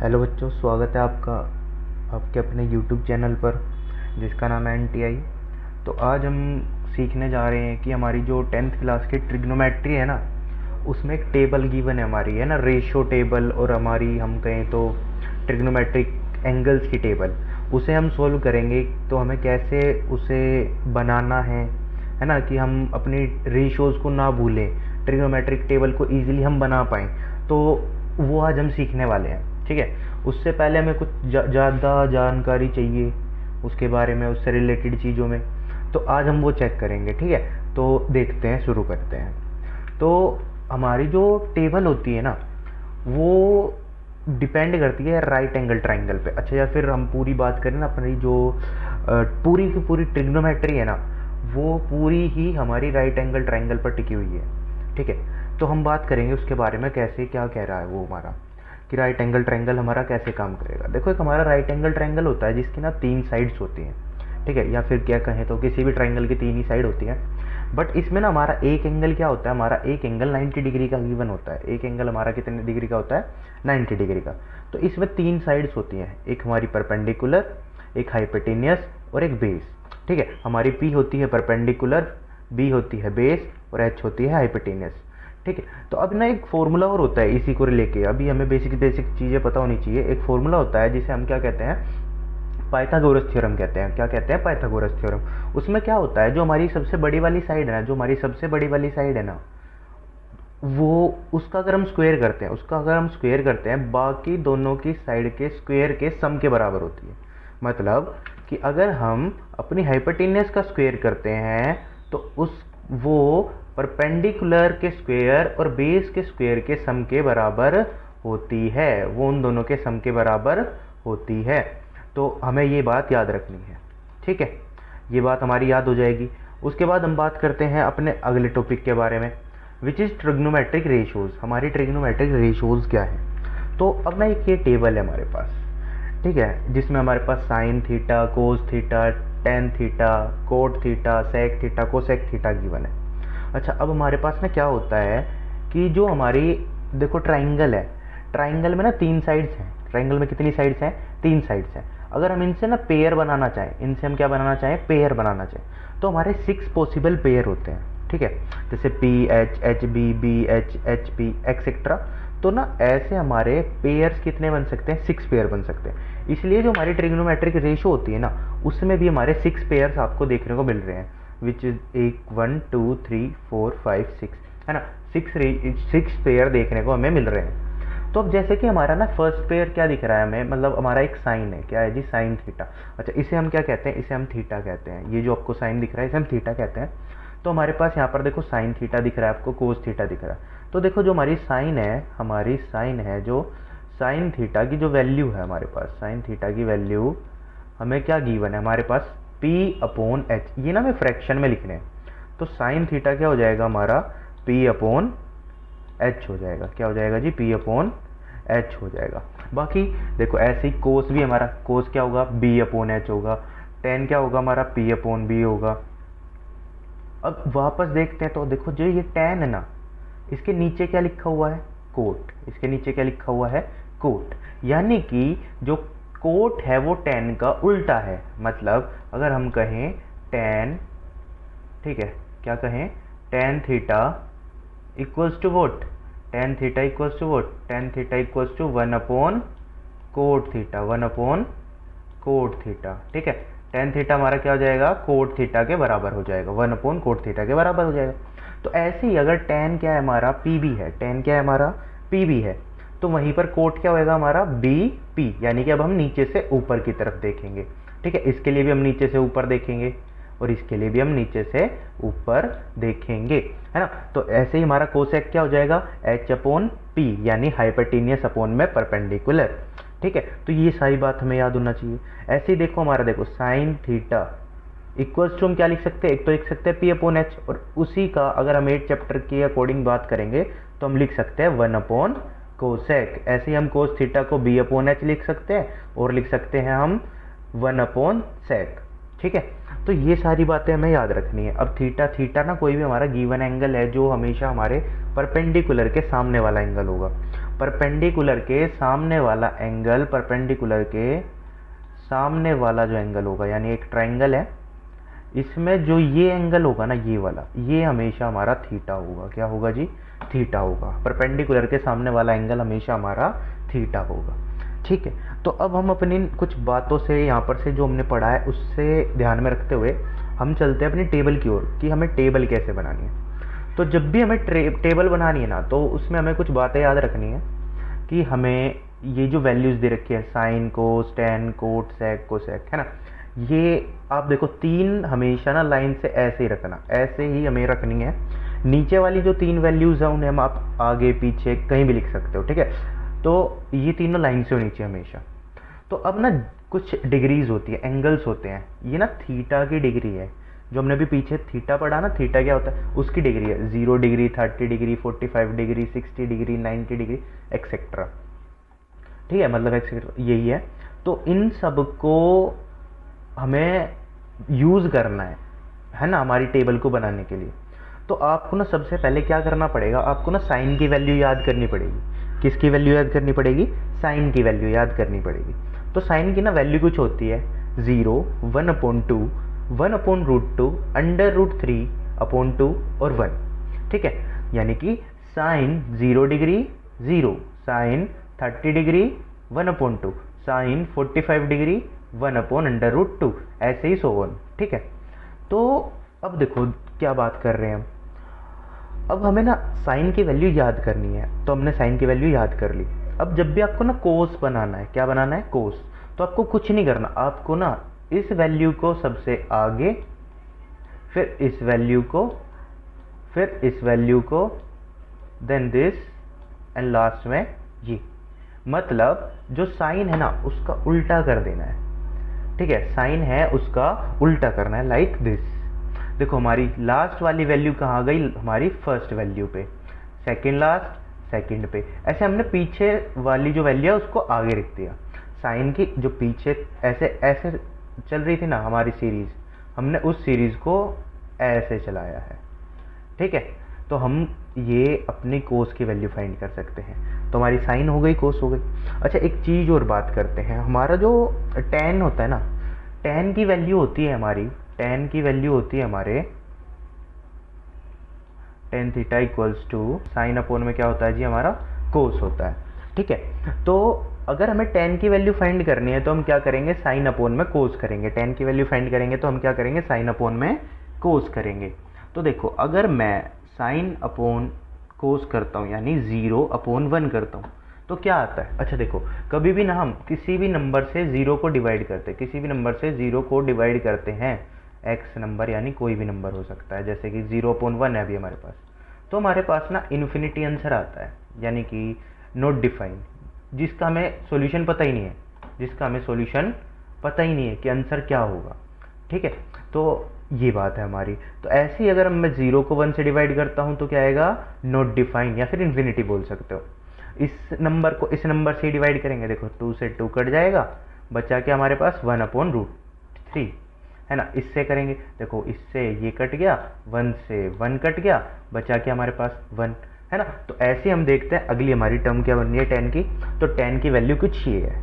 Hello बच्चों, स्वागत है आपका आपके अपने यूट्यूब चैनल पर जिसका नाम है NTI। तो आज हम सीखने जा रहे हैं कि हमारी जो 10th क्लास की ट्रिग्नोमेट्री है ना, उसमें एक टेबल गिवन है हमारी, है ना, रेशियो टेबल, और हमारी हम कहें तो ट्रिग्नोमेट्रिक एंगल्स की टेबल, उसे हम सोल्व करेंगे। तो हमें कैसे उसे बनाना है ना, कि हम अपनी रेशियोज़ को ना भूलें, ट्रिग्नोमेट्रिक टेबल को ईजिली हम बना पाएँ। तो वो आज हम सीखने वाले हैं, ठीक है। उससे पहले हमें कुछ ज़्यादा जानकारी चाहिए उसके बारे में, उससे रिलेटेड चीज़ों में, तो आज हम वो चेक करेंगे, ठीक है। तो देखते हैं, शुरू करते हैं। तो हमारी जो टेबल होती है ना, वो डिपेंड करती है राइट एंगल ट्राइंगल पे। अच्छा, या फिर हम पूरी बात करें ना, अपनी जो पूरी की पूरी ट्रिग्नोमेट्री है ना, वो पूरी ही हमारी राइट एंगल ट्राइंगल पर टिकी हुई है, ठीक है। तो हम बात करेंगे उसके बारे में, कैसे क्या कह रहा है वो हमारा, कि राइट एंगल ट्रायंगल हमारा कैसे काम करेगा। देखो, एक हमारा राइट एंगल ट्रायंगल होता है जिसकी ना 3 साइड्स होती हैं, ठीक है, या फिर क्या कहें तो किसी भी ट्रायंगल की 3 ही साइड होती हैं। बट इसमें ना हमारा एक एंगल क्या होता है, हमारा एक एंगल 90 डिग्री का गिवन होता है। एक एंगल हमारा कितने डिग्री का होता है, 90 डिग्री का। तो इसमें 3 साइड्स होती हैं, एक हमारी परपेंडिकुलर, एक हाइपोटेनियस और एक बेस, ठीक है। हमारी P होती है परपेंडिकुलर, B होती है बेस और H होती है हाइपोटेनियस, ठीक है। तो अब ना एक फॉर्मूला और होता है इसी को लेके, अभी हमें बेसिक बेसिक चीज़ें पता होनी चाहिए। एक फॉर्मूला होता है जिसे हम क्या कहते हैं, पाइथागोरस थ्योरम कहते हैं। क्या कहते हैं, पाइथागोरस थ्योरम। उसमें क्या होता है, जो हमारी सबसे बड़ी वाली साइड है ना, जो हमारी सबसे बड़ी वाली साइड है ना, वो उसका अगर हम स्क्वायर करते हैं, उसका अगर हम स्क्वायर करते हैं, बाकी दोनों की साइड के स्क्वायर के सम के बराबर होती है। मतलब कि अगर हम अपनी हाइपोटेनियस का स्क्वायर करते हैं तो उस वो परपेंडिकुलर के स्क्वायर और बेस के स्क्वायर के सम के बराबर होती है, वो उन दोनों के सम के बराबर होती है। तो हमें ये बात याद रखनी है, ठीक है। ये बात हमारी याद हो जाएगी। उसके बाद हम बात करते हैं अपने अगले टॉपिक के बारे में, विच इज़ ट्रिग्नोमेट्रिक रेशियोज़। हमारी ट्रिग्नोमेट्रिक रेशियोज़ क्या है। तो अब ना एक ये टेबल है हमारे पास, ठीक है, जिसमें हमारे पास sine theta, cos theta, tan theta, cot theta, sec theta, cosec theta given है। अच्छा, अब हमारे पास ना क्या होता है कि जो हमारी, देखो, ट्राइंगल है, ट्राइंगल में ना 3 साइड्स हैं। ट्राइंगल में कितनी साइड्स हैं, 3 साइड्स हैं। अगर हम इनसे ना पेयर बनाना चाहें, इनसे हम क्या बनाना चाहें, पेयर बनाना चाहें, तो हमारे 6 पॉसिबल पेयर होते हैं, ठीक है। जैसे PH HB BH HP etcetera. तो ना ऐसे हमारे पेयर्स कितने बन सकते हैं, 6 पेयर बन सकते हैं। इसलिए जो हमारी ट्रिग्नोमेट्रिक रेशो होती है ना, उसमें भी हमारे 6 पेयर्स आपको देखने को मिल रहे हैं, विच इज 1 2 3 4 5 6, है ना। 6 पेयर देखने को हमें मिल रहे हैं। तो अब जैसे कि हमारा ना फर्स्ट पेयर क्या दिख रहा है हमें, मतलब हमारा एक साइन है, क्या है जी, साइन थीटा। अच्छा, इसे हम क्या कहते हैं, इसे हम थीटा कहते हैं। ये जो आपको साइन दिख रहा है, इसे हम थीटा कहते हैं। तो हमारे पास यहाँ पर देखो साइन थीटा दिख रहा है आपको, कोस थीटा दिख रहा है। तो देखो, जो हमारी साइन है, हमारी साइन है, जो साइन थीटा की जो वैल्यू है हमारे पास, साइन थीटा की वैल्यू हमें क्या गिवन है हमारे पास, P/H। ये ना हमें फ्रैक्शन में लिखने हैं। तो साइन थीटा क्या हो जाएगा हमारा, P/H हो जाएगा। क्या हो जाएगा जी, P/H हो जाएगा। बाकी देखो, ऐसे ही कोस भी हमारा, कोस क्या होगा, B/H होगा। टेन क्या होगा हमारा, P/B होगा। अब वापस देखते हैं, तो देखो, जो ये टेन है ना, इसके नीचे क्या लिखा हुआ है, कोट। इसके नीचे क्या लिखा हुआ है, कोट। यानी कि जो कोट है वो टेन का उल्टा है। मतलब अगर हम कहें टेन, ठीक है, क्या कहें, tan theta equals to what, tan theta equals to what, tan theta equals to 1/कोट थीटा, 1/कोट थीटा, ठीक है। टेन थीटा हमारा क्या हो जाएगा, कोट थीटा के बराबर हो जाएगा, 1/कोट थीटा के बराबर हो जाएगा। तो ऐसे ही अगर टेन क्या है हमारा, पी है, टेन क्या है हमारा, पी है, तो वहीं पर कोट क्या होएगा हमारा, पी। यानी कि अब हम नीचे से ऊपर की तरफ देखेंगे, ठीक है। इसके लिए भी हम नीचे से ऊपर देखेंगे और इसके लिए भी हम नीचे से ऊपर देखेंगे, है ना। तो ऐसे ही हमारा कोसेक क्या हो जाएगा, H/P, यानी हाइपोटेनियस अपॉन में परपेंडिकुलर, ठीक है। तो ये सारी बात हमें याद होना चाहिए। ऐसे ही देखो हमारा, देखो साइन थीटा इक्वल्स टू हम क्या लिख सकते हैं, एक तो लिख सकते हैं P/H, और उसी का अगर हम 8 चैप्टर के अकॉर्डिंग बात करेंगे तो हम लिख सकते हैं 1/कोसेक। ऐसे ही हम कोस थीटा को B/H लिख सकते हैं और लिख सकते हैं हम 1/सेक, ठीक है। तो ये सारी बातें हमें याद रखनी है। अब थीटा ना कोई भी हमारा गिवन एंगल है जो हमेशा हमारे परपेंडिकुलर के सामने वाला एंगल होगा। परपेंडिकुलर के सामने वाला एंगल, परपेंडिकुलर के सामने वाला जो एंगल होगा, यानी एक ट्राइंगल है, इसमें जो ये एंगल होगा ना, ये वाला, ये हमेशा हमारा थीटा होगा। क्या होगा जी? थीटा होगा। परपेंडिकुलर के सामने वाला एंगल हमेशा हमारा थीटा होगा। ठीक है, तो अब हम अपनी कुछ बातों से, यहाँ पर से जो हमने पढ़ा है उससे ध्यान में रखते हुए हम चलते हैं अपनी टेबल की ओर कि हमें टेबल कैसे बनानी है। तो जब भी हमें टेबल बनानी है ना, तो उसमें हमें कुछ बातें याद रखनी है कि हमें ये जो वैल्यूज़ दे रखी है, साइन, कोस, टेन, कोट, सेक, कोसेक, है ना, ये आप देखो तीन हमेशा ना लाइन से ऐसे ही रखना, ऐसे ही हमें रखनी है। नीचे वाली जो तीन वैल्यूज़ हैं उन्हें हम आप आगे पीछे कहीं भी लिख सकते हो। ठीक है, तो ये तीनों लाइन से होनी चाहिए हमेशा। तो अब ना कुछ डिग्रीज होती है, एंगल्स होते हैं, ये ना थीटा की डिग्री है। जो हमने भी पीछे थीटा पढ़ा ना, थीटा क्या होता है, उसकी डिग्री है 0 degree, 30 degree, 45 degree, 60 degree, 90 degree, etcetera. ठीक है, मतलब एक्सेट्रा यही है। तो इन सब को हमें यूज़ करना है ना, हमारी टेबल को बनाने के लिए। तो आपको ना सबसे पहले क्या करना पड़ेगा, आपको ना साइन की वैल्यू याद करनी पड़ेगी। किसकी वैल्यू याद करनी पड़ेगी? साइन की वैल्यू याद करनी पड़ेगी। तो साइन की ना वैल्यू कुछ होती है 0, 1/2, 1/√2, √3 अपॉन 2 और 1। ठीक है, यानी कि sine 0 degree 0, sine 30 degree 1/2, sine 45 degree 1/√2, ऐसे ही सो ऑन। ठीक है, तो अब देखो क्या बात कर रहे हैं हम। अब हमें ना साइन की वैल्यू याद करनी है, तो हमने साइन की वैल्यू याद कर ली। अब जब भी आपको ना कोस बनाना है, क्या बनाना है? कोस। तो आपको कुछ नहीं करना, आपको ना इस वैल्यू को सबसे आगे, फिर इस वैल्यू को, फिर इस वैल्यू को, देन दिस, एंड लास्ट में ये। मतलब जो साइन है ना उसका उल्टा कर देना है। ठीक है, साइन है उसका उल्टा करना है, लाइक दिस। देखो हमारी लास्ट वाली वैल्यू कहाँ गई? हमारी फर्स्ट वैल्यू पे। सेकंड लास्ट, सेकंड पे। ऐसे हमने पीछे वाली जो वैल्यू है उसको आगे रख दिया। साइन की जो पीछे ऐसे ऐसे चल रही थी ना हमारी सीरीज, हमने उस सीरीज को ऐसे चलाया है। ठीक है, तो हम ये अपनी कोस की वैल्यू फाइंड कर सकते हैं। तो हमारी साइन हो गई, कोस हो गई। अच्छा, एक चीज़ और बात करते हैं, हमारा जो टेन होता है ना, टेन की वैल्यू होती है हमारी, टेन की वैल्यू होती है हमारे tan theta equals to sine upon में क्या होता है जी? हमारा कोस होता है। ठीक है, तो अगर हमें टेन की वैल्यू फाइंड करनी है तो हम क्या करेंगे? साइन अपोन में कोस करेंगे। टेन की वैल्यू फाइंड करेंगे तो हम क्या करेंगे? साइन अपोन में कोस करेंगे। तो देखो अगर मैं साइन अपोन कोस करता हूँ, यानी 0/1 करता हूँ, तो क्या आता है? अच्छा देखो, कभी भी ना हम किसी भी नंबर से 0 को डिवाइड करते हैं, किसी भी नंबर से 0 को डिवाइड करते हैं, एक्स नंबर यानी कोई भी नंबर हो सकता है, जैसे कि 0/1 है अभी हमारे पास, तो हमारे पास ना इन्फिनिटी आंसर आता है, यानी कि नॉट डिफाइन, जिसका हमें सॉल्यूशन पता ही नहीं है, जिसका हमें सॉल्यूशन पता ही नहीं है कि आंसर क्या होगा। ठीक है, तो ये बात है हमारी। तो ऐसे ही अगर मैं 0 को 1 से डिवाइड करता हूँ तो क्या आएगा? नॉट डिफाइन, या फिर इन्फिनिटी बोल सकते हो। इस नंबर को इस नंबर से डिवाइड करेंगे, देखो 2 से 2 कट जाएगा, बचा क्या हमारे पास? 1/√3, है ना। इससे करेंगे, देखो इससे ये कट गया, 1 से 1 कट गया, बचा क्या हमारे पास? 1, है ना। तो ऐसे हम देखते हैं अगली हमारी टर्म क्या बन रही है टेन की। तो टेन की वैल्यू कुछ ये है,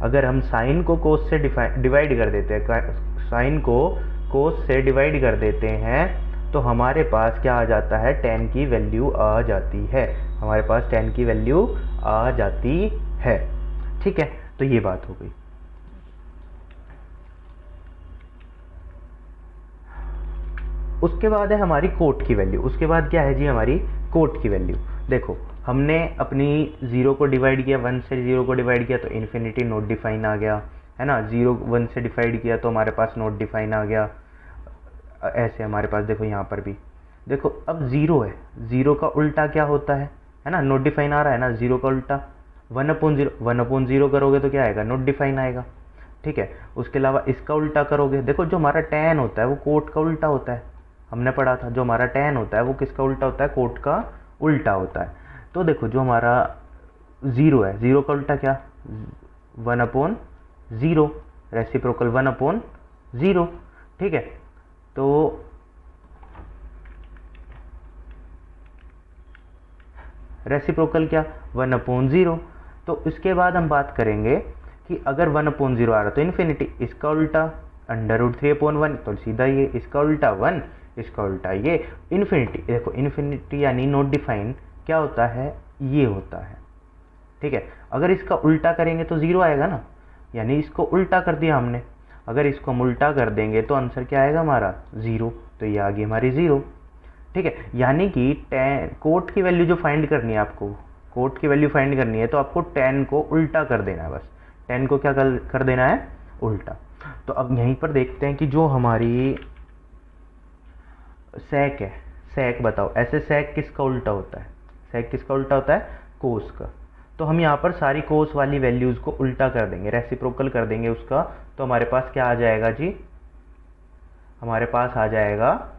अगर हम साइन को कोस से डिवाइड कर देते हैं, साइन को कोस से डिवाइड कर देते हैं, तो हमारे पास क्या आ जाता है? टेन की वैल्यू आ जाती है, हमारे पास टेन की वैल्यू आ जाती है। ठीक है, तो ये बात हो गई। उसके बाद है हमारी कोट की वैल्यू। उसके बाद क्या है जी? हमारी कोट की वैल्यू। देखो हमने अपनी 0 को डिवाइड किया, 1 से 0 को डिवाइड किया तो इन्फिनिटी नॉट डिफाइन आ गया, है ना। 0 1 से डिवाइड किया तो हमारे पास नॉट डिफाइन आ गया। ऐसे हमारे पास देखो यहाँ पर भी देखो, अब 0 है, 0 का उल्टा क्या होता है ना। नॉट डिफाइन आ रहा है ना, 0 का उल्टा 1/0, 1/0 करोगे तो क्या आएगा? नॉट डिफाइन आएगा। ठीक है, उसके अलावा इसका उल्टा करोगे, देखो जो हमारा tan होता है वो कोट का उल्टा होता है, हमने पढ़ा था। जो हमारा tan होता है वो किसका उल्टा होता है? कोट का उल्टा होता है। तो देखो जो हमारा 0 है, 0 का उल्टा क्या? 1/0, रेसिप्रोकल 1/0। ठीक है, तो रेसिप्रोकल क्या, 1/0। तो इसके बाद हम बात करेंगे कि अगर 1/0 आ रहा तो इन्फिनिटी, इसका उल्टा √3/1, तो सीधा ये, इसका उल्टा 1, इसका उल्टा ये इन्फिनिटी। देखो इन्फिनिटी यानी नॉट डिफाइन क्या होता है, ये होता है, ठीक है। अगर इसका उल्टा करेंगे तो 0 आएगा ना, यानी इसको उल्टा कर दिया हमने। अगर इसको हम उल्टा कर देंगे तो आंसर क्या आएगा हमारा 0, तो ये आ गई हमारी 0, ठीक है। यानी कि कोट की वैल्यू जो फाइंड करनी है आपको, कोट की वैल्यू फाइंड करनी है तो आपको tan को उल्टा कर देना है, बस tan को क्या कर देना है, उल्टा। तो अब यहीं पर देखते हैं कि जो हमारी sec है, sec बताओ, ऐसे sec किसका उल्टा होता है, sec किसका उल्टा होता है, कोस का। तो हम यहाँ पर सारी कोस वाली वैल्यूज़ को उल्टा कर देंगे, रेसिप्रोकल कर देंगे उसका। तो हमारे पास क्या आ जाएगा जी, हमारे पास आ जाएगा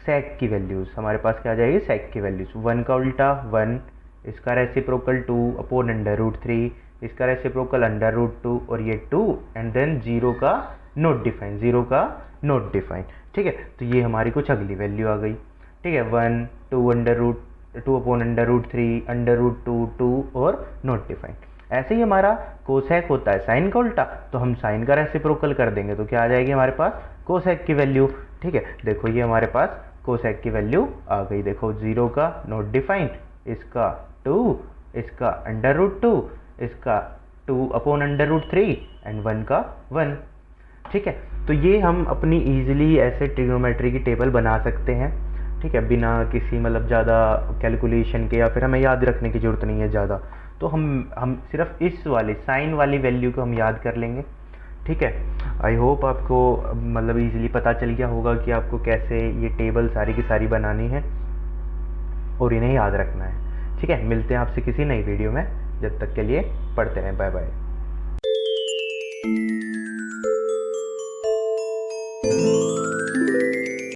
sec की वैल्यूज़, हमारे पास क्या आ जाएगी, sec की वैल्यूज़। 1 का उल्टा 1, इसका रेसिप्रोकल 2/√3, इसका रेसिप्रोकल √2 और ये 2, एंड देन 0 का नॉट डिफाइन, 0 का नॉट डिफाइन, ठीक है। तो ये हमारी कुछ अगली वैल्यू आ गई, ठीक है। 1, 2/√3, √2, 2 और नॉट डिफाइन। ऐसे ही हमारा कोसेक होता है साइन का उल्टा, तो हम साइन का रेसिप्रोकल कर देंगे तो क्या आ जाएगी हमारे पास, कोसेक की वैल्यू, ठीक है। देखो ये हमारे पास कोसेक की वैल्यू आ गई, देखो 0 का नॉट डिफाइंड, इसका 2, इसका √2, इसका 2/√3 एंड 1 का 1, ठीक है। तो ये हम अपनी ईजिली ऐसे ट्रिग्नोमेट्री की टेबल बना सकते हैं, ठीक है, बिना किसी मतलब ज़्यादा कैलकुलेशन के, या फिर हमें याद रखने की ज़रूरत नहीं है ज़्यादा। तो हम सिर्फ इस वाली साइन वाली वैल्यू को हम याद कर लेंगे, ठीक है। आई होप आपको मतलब इजीली पता चल गया होगा कि आपको कैसे ये टेबल सारी की सारी बनानी है और इन्हें याद रखना है, ठीक है। मिलते हैं आपसे किसी नई वीडियो में, जब तक के लिए पढ़ते रहें, बाय बाय।